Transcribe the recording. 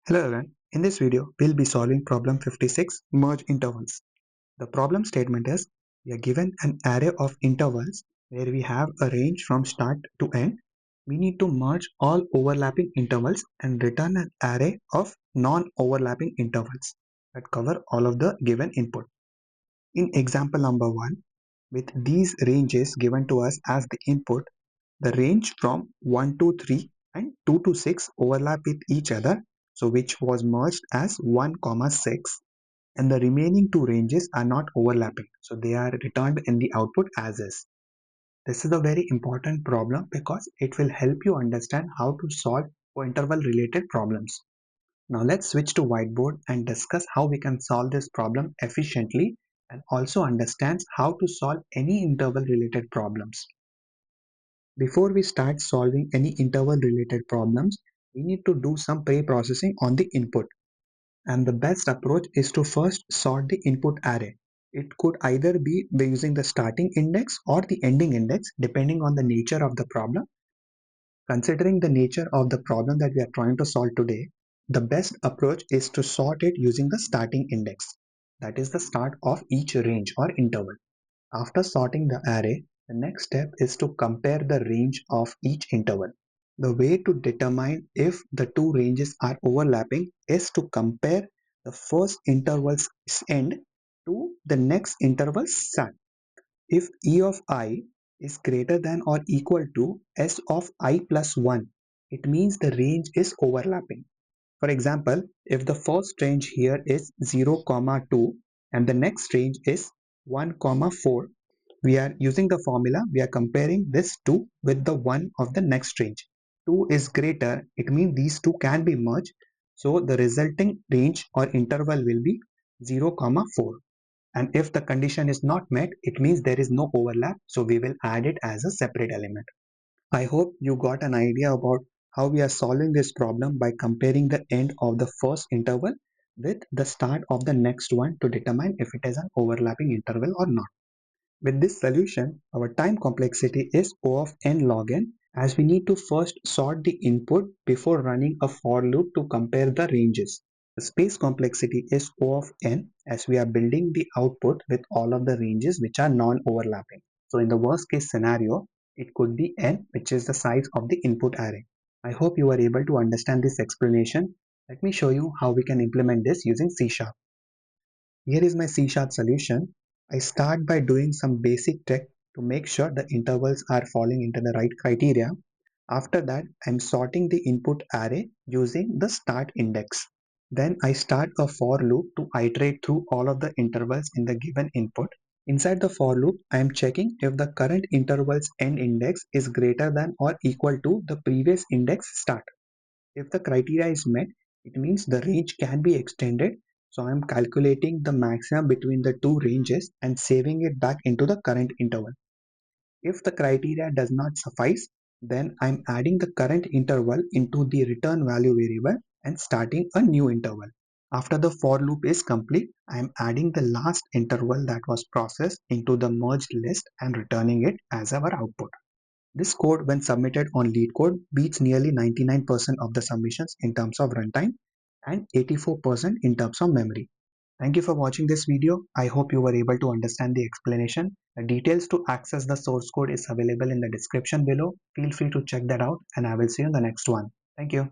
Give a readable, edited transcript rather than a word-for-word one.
Hello everyone, in this video we'll be solving problem 56 merge intervals. The problem statement is we are given an array of intervals where we have a range from start to end. We need to merge all overlapping intervals and return an array of non-overlapping intervals that cover all of the given input. In example number 1, with these ranges given to us as the input, the range from 1 to 3 and 2 to 6 overlap with each other, so which was merged as 1, 6, and the remaining two ranges are not overlapping, so they are returned in the output as is. This is a very important problem because it will help you understand how to solve for interval related problems. Now let's switch to whiteboard and discuss how we can solve this problem efficiently and also understand how to solve any interval related problems. Before we start solving any interval related problems, we need to do some pre-processing on the input. And the best approach is to first sort the input array. It could either be by using the starting index or the ending index depending on the nature of the problem. Considering the nature of the problem that we are trying to solve today, the best approach is to sort it using the starting index. That is the start of each range or interval. After sorting the array, the next step is to compare the range of each interval. The way to determine if the two ranges are overlapping is to compare the first interval's end to the next interval's start. If E of I is greater than or equal to S of I plus 1, it means the range is overlapping. For example, if the first range here is 0, 2 and the next range is 1, 4, we are using the formula, we are comparing this 2 with the 1 of the next range. 2 is greater, it means these two can be merged. So the resulting range or interval will be 0, 4. And if the condition is not met, it means there is no overlap. So we will add it as a separate element. I hope you got an idea about how we are solving this problem by comparing the end of the first interval with the start of the next one to determine if it is an overlapping interval or not. With this solution, our time complexity is O of n log n, as we need to first sort the input before running a for loop to compare the ranges. The space complexity is O of n, as we are building the output with all of the ranges which are non-overlapping. So in the worst case scenario, it could be n, which is the size of the input array. I hope you are able to understand this explanation. Let me show you how we can implement this using C#. Here is my C# solution. I start by doing some basic check to make sure the intervals are falling into the right criteria. After that, I'm sorting the input array using the start index. Then I start a for loop to iterate through all of the intervals in the given input. Inside the for loop, I am checking if the current interval's end index is greater than or equal to the previous index start. If the criteria is met, it means the range can be extended. So I am calculating the maximum between the two ranges and saving it back into the current interval. If the criteria does not suffice, then I'm adding the current interval into the return value variable and starting a new interval. After the for loop is complete, I'm adding the last interval that was processed into the merged list and returning it as our output. This code, when submitted on LeetCode, beats nearly 99% of the submissions in terms of runtime and 84% in terms of memory. Thank you for watching this video. I hope you were able to understand the explanation. The details to access the source code is available in the description below. Feel free to check that out, and I will see you in the next one. Thank you.